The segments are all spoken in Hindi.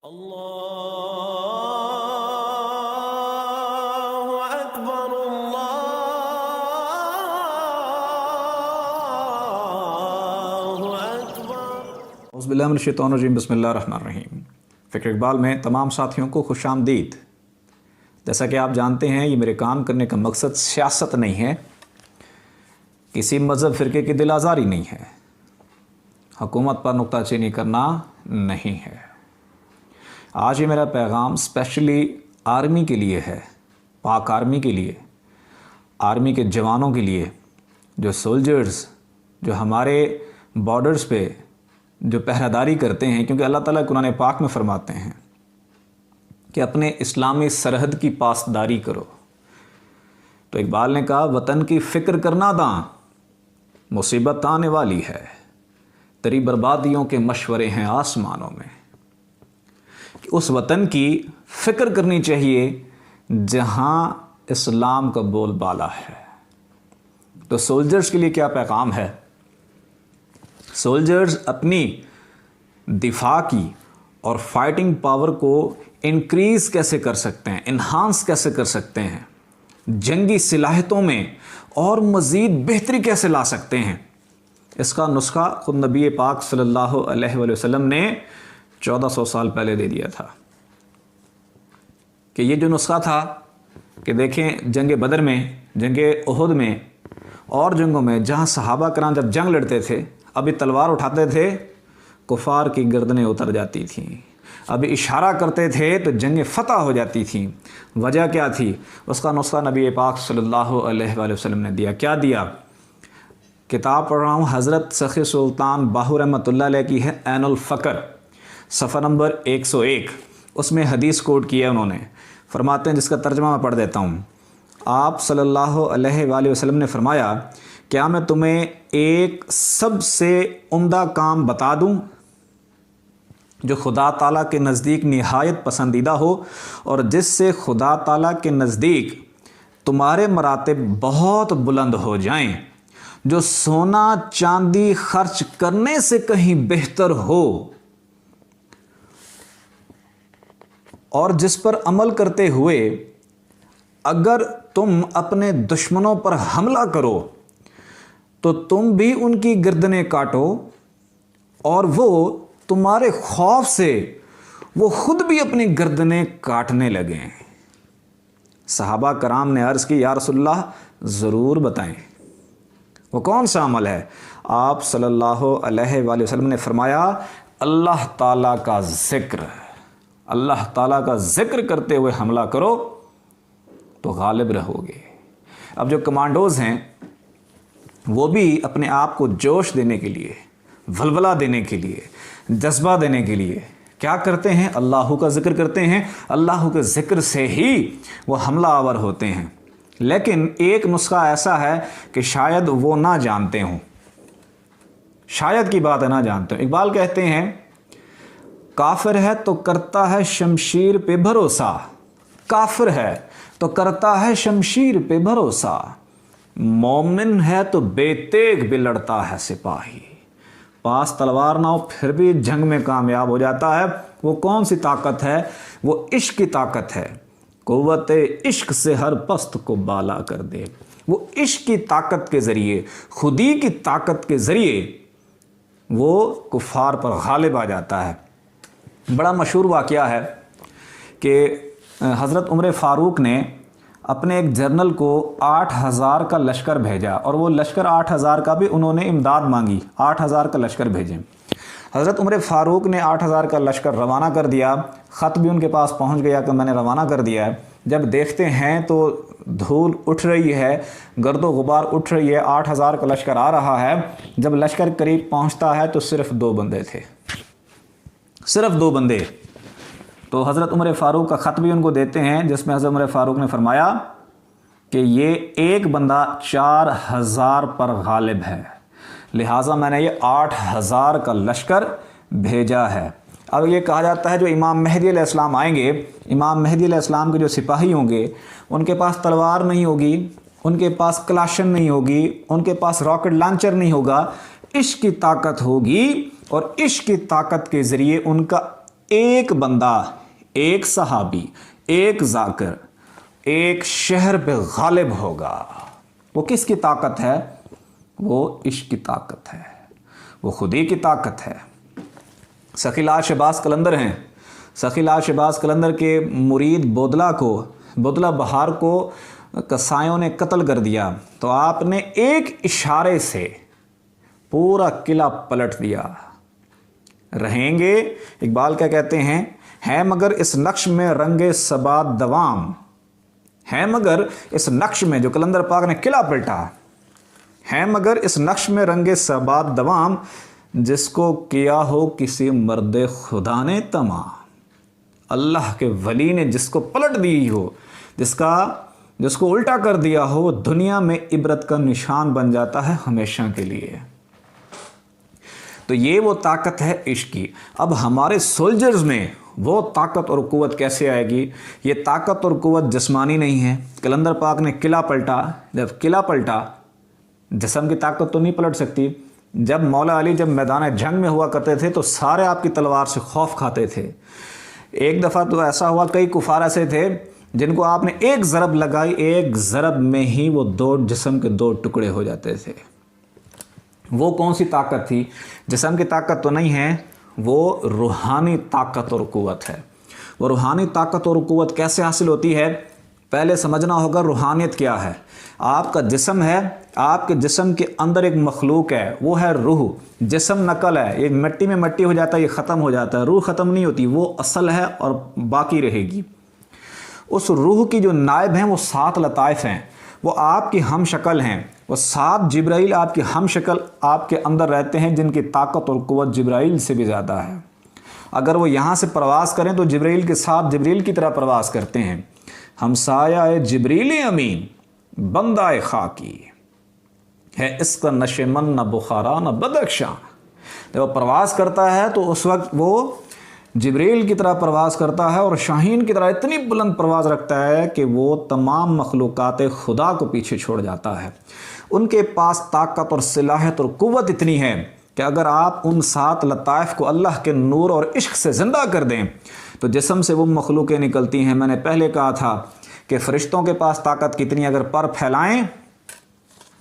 अल्लाहु अकबर अल्लाहु अकबर। औज़ुबिल्लाहिमिनश्शैतानिर्रजीम बिस्मिल्लाहिर्रहमानिर्रहीम। फ़िक्र इक़बाल में तमाम साथियों को खुशामदीद। जैसा कि आप जानते हैं, ये मेरे काम करने का मकसद सियासत नहीं है, किसी मज़हब फ़िरके की दिल आज़ारी नहीं है, हुकूमत पर नुक्ताचीनी करना नहीं है। आज ये मेरा पैगाम स्पेशली आर्मी के लिए है, पाक आर्मी के लिए, आर्मी के जवानों के लिए, जो सोल्जर्स जो हमारे बॉर्डर्स पे जो पहरादारी करते हैं। क्योंकि अल्लाह ताला कुरान पाक में फरमाते हैं कि अपने इस्लामी सरहद की पासदारी करो। तो इकबाल ने कहा, वतन की फ़िक्र करना दां, मुसीबत आने वाली है, तेरी बर्बादियों के मशवरे हैं आसमानों में। उस वतन की फ़िक्र करनी चाहिए जहाँ इस्लाम का बोलबाला है। तो सोल्जर्स के लिए क्या पैगाम है? सोल्जर्स अपनी दिफा की और फाइटिंग पावर को इंक्रीज़ कैसे कर सकते हैं, इन्हांस कैसे कर सकते हैं, जंगी सलाहियतों में और मज़ीद बेहतरी कैसे ला सकते हैं, इसका नुस्खा खुद नबी पाक सल्लल्लाहु अलैहि वसल्लम ने 1400 साल पहले दे दिया था। कि ये जो नुस्खा था कि देखें, जंग बदर में, जंग उहुद में और जंगों में जहाँ सहाबा कराम जब जंग लड़ते थे, अभी तलवार उठाते थे, कुफार की गर्दनें उतर जाती थीं। अभी इशारा करते थे तो जंग फ़तह हो जाती थी। वजह क्या थी? उसका नुस्खा नबी पाक सल्लल्लाहु अलैहि वसल्लम ने दिया। क्या दिया? किताब पढ़ रहा हूँ, हज़रत सखी सुल्तान बाहू रहमतुल्लाह अलैह की है, ऐनुल फ़क्र, सफ़ा नंबर 101। उसमें हदीस कोट किया उन्होंने। फरमाते हैं, जिसका तर्जमा मैं पढ़ देता हूँ। आप सल्लल्लाहु अलैहि वसल्लम ने फरमाया, क्या मैं तुम्हें एक सबसे उम्दा काम बता दूँ जो खुदा ताला के नज़दीक निहायत पसंदीदा हो और जिससे खुदा ताला के नज़दीक तुम्हारे मरातिब बहुत बुलंद हो जाएं, जो सोना चांदी खर्च करने से कहीं बेहतर हो और जिस पर अमल करते हुए अगर तुम अपने दुश्मनों पर हमला करो तो तुम भी उनकी गर्दनें काटो और वो तुम्हारे खौफ से वो खुद भी अपनी गर्दनें काटने लगे। सहाबा कराम ने अर्ज़ की, या रसूलल्लाह, ज़रूर बताएं, वो कौन सा अमल है? आप सल्लल्लाहु अलैहि वसल्लम ने फरमाया, अल्लाह ताला का ज़िक्र। अल्लाह ताला का ज़िक्र करते हुए हमला करो तो गालिब रहोगे। अब जो कमांडोज़ हैं वो भी अपने आप को जोश देने के लिए, वलवला देने के लिए, जज्बा देने के लिए क्या करते हैं? अल्लाह का ज़िक्र करते हैं। अल्लाह के ज़िक्र से ही वो हमला आवर होते हैं। लेकिन एक नुस्खा ऐसा है कि शायद वो ना जानते हों, शायद की बात है, ना जानते हो। इकबाल कहते हैं, काफिर है तो करता है शमशीर पे भरोसा, काफिर है तो करता है शमशीर पे भरोसा, मोमिन है तो बेतेग भी लड़ता है सिपाही। पास तलवार ना हो फिर भी जंग में कामयाब हो जाता है। वो कौन सी ताकत है? वो इश्क की ताकत है। कुव्वत इश्क से हर पस्त को बाला कर दे। वो इश्क की ताकत के ज़रिए, खुदी की ताकत के ज़रिए वो कुफ़ार पर गालिब आ जाता है। बड़ा मशहूर वाक़या है कि हज़रत उमर फ़ारूक ने अपने एक जर्नल को 8000 का लश्कर भेजा और वो लश्कर 8000 का भी उन्होंने इमदाद मांगी, 8000 का लश्कर भेजें। हज़रत उमर फ़ारूक ने 8000 का लश्कर रवाना कर दिया। ख़त भी उनके पास पहुंच गया कि मैंने रवाना कर दिया है। जब देखते हैं तो धूल उठ रही है, गर्दो गुबार उठ रही है, 8000 का लश्कर आ रहा है। जब लश्कर करीब पहुँचता है तो सिर्फ 2 बंदे थे, सिर्फ 2 बंदे। तो हज़रत उमर फ़ारूक का ख़त भी उनको देते हैं, जिसमें हज़रत उमर फ़ारूक ने फरमाया कि ये एक बंदा 4000 पर गालिब है, लिहाजा मैंने ये 8000 का लश्कर भेजा है। अब ये कहा जाता है जो इमाम मेहदी अलैहिस्सलाम आएंगे, इमाम मेहदी अलैहिस्सलाम के जो सिपाही होंगे उनके पास तलवार नहीं होगी, उनके पास क्लाशन नहीं होगी, उनके पास रॉकेट लॉन्चर नहीं होगा, इश्क की ताकत होगी और इश्क की ताकत के ज़रिए उनका एक बंदा, एक सहाबी, एक जाकिर एक शहर पे गालिब होगा। वो किसकी ताकत है? वो इश्क की ताकत है, वो खुदी की ताकत है। सखीलाल शहबाज कलंदर हैं। सखीलाल शहबाज कलंदर के मुरीद बोदला बहार को कसाईयों ने कत्ल कर दिया, तो आपने एक इशारे से पूरा किला पलट दिया। रहेंगे, इकबाल क्या कहते हैं, है मगर इस नक्श में रंगे सबात दवाम, है मगर इस नक्श में, जो कलंदर पाक ने किला पलटा, है मगर इस नक्श में रंगे सबात दवाम, जिसको किया हो किसी मर्द खुदा ने तमा। अल्लाह के वली ने जिसको पलट दी हो, जिसको उल्टा कर दिया हो, वो दुनिया में इबरत का निशान बन जाता है हमेशा के लिए। तो ये वो ताकत है इश्क की। अब हमारे सोल्जर्स में वो ताकत और कुव्वत कैसे आएगी? ये ताकत और कुव्वत जिस्मानी नहीं है। कलंदर पाक ने किला पलटा, जब किला पलटा, जिस्म की ताकत तो नहीं पलट सकती। जब मौला अली जब मैदान जंग में हुआ करते थे तो सारे आपकी तलवार से खौफ खाते थे। एक दफ़ा तो ऐसा हुआ, कई कुफार ऐसे थे जिनको आपने एक ज़रब लगाई, एक ज़रब में ही वो दो जिस्म के दो टुकड़े हो जाते थे। वो कौन सी ताकत थी? जिस्म की ताकत तो नहीं है, वो रूहानी ताकत और कुव्वत है। वो रूहानी ताकत और कुव्वत कैसे हासिल होती है? पहले समझना होगा रूहानियत क्या है। आपका जिस्म है, आपके जिस्म के अंदर एक मखलूक है, वो है रूह। जिस्म नकल है, ये मिट्टी में मिट्टी हो जाता है, ये ख़त्म हो जाता है। रूह ख़त्म नहीं होती, वो असल है और बाकी रहेगी। उस रूह की जो नायब हैं वो 7 लताइफ हैं, वो आपकी हम शक्ल हैं। वो 7 जिब्राइल आपकी हम शक्ल आपके अंदर रहते हैं, जिनकी ताकत और कुव्वत जिब्राइल से भी ज़्यादा है। अगर वो यहाँ से प्रवास करें तो जिब्राइल के साथ जिब्राइल की तरह प्रवास करते हैं। हमसाया जिब्रील अमीन, बंदा खाकी है, इसका नशेमन न बुखारा न बदख्शां। जब वो प्रवास करता है तो उस वक्त वो जिब्रील की तरह प्रवास करता है और शाहीन की तरह इतनी बुलंद प्रवास रखता है कि वो तमाम मखलूक़ात खुदा को पीछे छोड़ जाता है। उनके पास ताकत और सलाहियत और कुव्वत इतनी है कि अगर आप उन 7 लताइफ को अल्लाह के नूर और इश्क से ज़िंदा कर दें तो जिस्म से वो मखलूक़ें निकलती हैं। मैंने पहले कहा था कि फ़रिश्तों के पास ताकत कितनी, अगर पर फैलाएं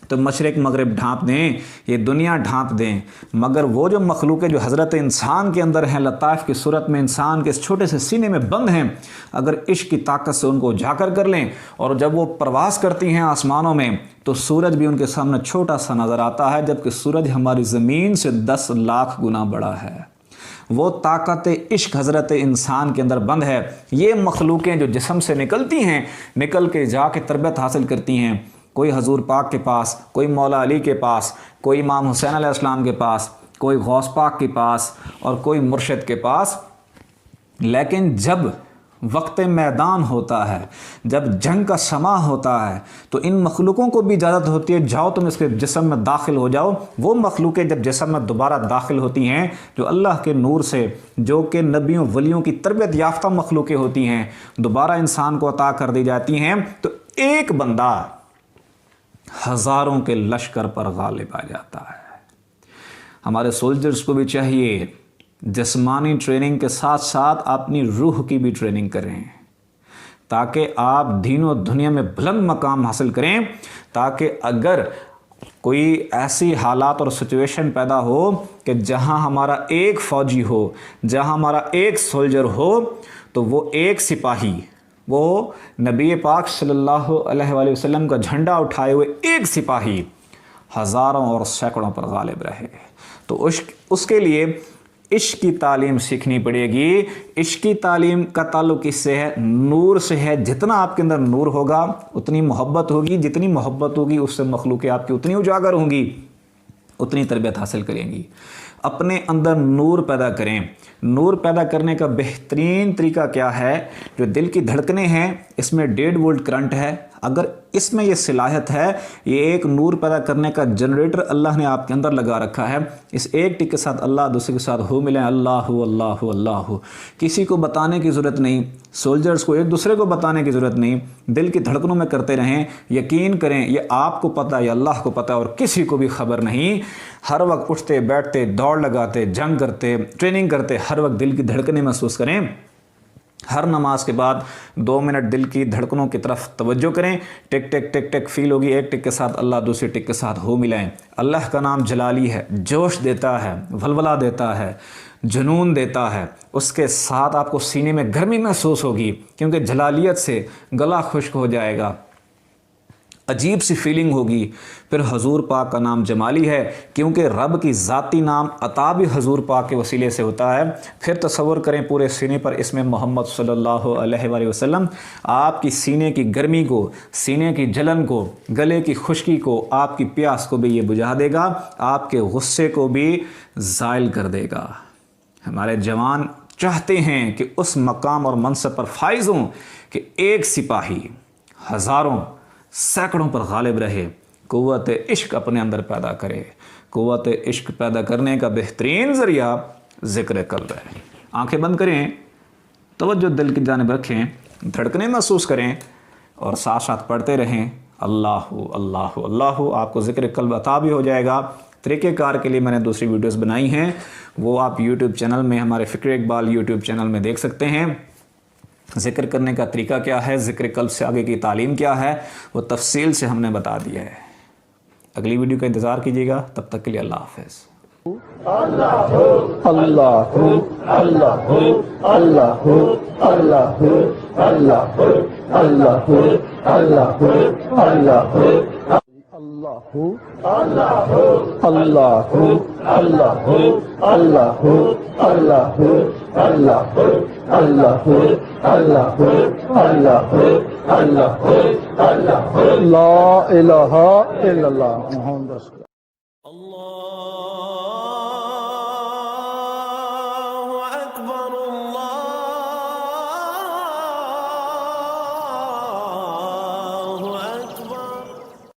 तो मशरिक़ मगरिब ढांप दें, ये दुनिया ढांप दें, मगर वो जो मखलूक़ें जो हज़रत इंसान के अंदर हैं, लताइफ की सूरत में इंसान के इस छोटे से सीने में बंद हैं, अगर इश्क की ताकत से उनको उजागर कर लें और जब वो प्रवास करती हैं आसमानों में तो सूरज भी उनके सामने छोटा सा नज़र आता है, जबकि सूरज हमारी ज़मीन से 10 लाख गुना बड़ा है। वो ताकत इश्क हज़रत इंसान के अंदर बंद है। ये मखलूक़ें जो जिस्म से निकलती हैं, निकल के जाके तरबियत हासिल करती हैं, कोई हजूर पाक के पास, कोई मौला अली के पास, कोई इमाम हुसैन अलैहिस्सलाम के पास, कोई गौस पाक के पास और कोई मुर्शिद के पास। लेकिन जब वक्त मैदान होता है, जब जंग का समा होता है, तो इन मखलूक़ों को भी इजाज़त होती है, जाओ तुम इसके जिस्म में दाखिल हो जाओ। वो मखलूक़ें जब जिस्म में दोबारा दाखिल होती हैं, जो अल्लाह के नूर से, जो कि नबियों वलियों की तरबियत याफ्ता मखलूक़ें होती हैं, दोबारा इंसान को अता कर दी जाती हैं, तो एक बंदा हज़ारों के लश्कर पर गालिब आ जाता है। हमारे सोल्जर्स को भी चाहिए जिस्मानी ट्रेनिंग के साथ साथ अपनी रूह की भी ट्रेनिंग करें, ताकि आप दीनों दुनिया में बुलंद मकाम हासिल करें, ताकि अगर कोई ऐसी हालात और सिचुएशन पैदा हो कि जहां हमारा एक फ़ौजी हो, जहां हमारा एक सोल्जर हो, तो वो एक सिपाही, वो नबी पाक सल्लल्लाहु अलैहि वसल्लम का झंडा उठाए हुए एक सिपाही हज़ारों और सैकड़ों पर गालिब रहे। तो उसके लिए इश्क की तालीम सीखनी पड़ेगी। इश्क की तालीम का ताल्लुक़ इससे है, नूर से है। जितना आपके अंदर नूर होगा उतनी मोहब्बत होगी, जितनी मोहब्बत होगी उससे मखलूक़ें आपकी उतनी उजागर होंगी, उतनी तरबियत हासिल करेंगी। अपने अंदर नूर पैदा करें। नूर पैदा करने का बेहतरीन तरीका क्या है? जो दिल की धड़कनें हैं, इसमें 1.5 वोल्ट करंट है। अगर इसमें ये सलाहियत है, ये एक नूर पैदा करने का जनरेटर अल्लाह ने आपके अंदर लगा रखा है, इस एक टिक के साथ अल्लाह, दूसरे के साथ हो मिले, अल्लाह अल्लाह अल्लाह। किसी को बताने की ज़रूरत नहीं, सोल्जर्स को एक दूसरे को बताने की ज़रूरत नहीं, दिल की धड़कनों में करते रहें। यकीन करें ये आपको पता है, अल्लाह को पता है और किसी को भी खबर नहीं। हर वक्त उठते बैठते, दौड़ लगाते, जंग करते, ट्रेनिंग करते, हर वक्त दिल की धड़कनें महसूस करें। हर नमाज के बाद 2 मिनट दिल की धड़कनों की तरफ तवज्जो करें। टिक टिक टिक टिक फील होगी, एक टिक के साथ अल्लाह, दूसरे टिक के साथ हो मिलाएं। अल्लाह का नाम जलाली है, जोश देता है, वलवला देता है, जुनून देता है। उसके साथ आपको सीने में गर्मी महसूस होगी, क्योंकि जलालियत से गला खुश्क हो जाएगा, अजीब सी फीलिंग होगी। फिर हजूर पाक का नाम जमाली है, क्योंकि रब की ज़ाती नाम अता भी हजूर पाक के वसीले से होता है। फिर तसव्वुर करें पूरे सीने पर इसमें मोहम्मद सल्लल्लाहु अलैहि वसल्लम, आपकी सीने की गर्मी को, सीने की जलन को, गले की खुश्की को, आपकी प्यास को भी ये बुझा देगा, आपके गुस्से को भी ज़ाइल कर देगा। हमारे जवान चाहते हैं कि उस मकाम और मनसब पर फाइज हों कि एक सिपाही हज़ारों सैकड़ों पर गालिब रहे, क़ुव्वत इश्क अपने अंदर पैदा करे। क़ुव्वत इश्क पैदा करने का बेहतरीन ज़रिया ज़िक्र कल्ब है। आंखें बंद करें, तवज्जो दिल की जानिब रखें, धड़कनें महसूस करें और साथ साथ पढ़ते रहें अल्लाह अल्लाह अल्लाह। आपको ज़िक्र कल्ब अता भी हो जाएगा। तरीक़ेकार के लिए मैंने दूसरी वीडियोस बनाई हैं, वो आप यूट्यूब चैनल में, हमारे फ़िक्र इकबाल यूट्यूब चैनल में देख सकते हैं। ज़िक्र करने का तरीका क्या है, ज़िक्र कल्ब से आगे की तालीम क्या है, वो तफसील से हमने बता दिया है। अगली वीडियो का इंतज़ार कीजिएगा, तब तक के लिए अल्लाह हाफ़िज़। अल्लाह अल्लाह अल्लाह अल्लाह अल्लाह अल्लाह अल्लाह अल्लाह अल्लाह अल्लाह अल्लाह अल्लाह अल्लाह अल्लाह अल्लाह अल्लाह अल्लाह अल्लाह अल्लाह ला इलाहा इल्लल्लाह मुहम्मद।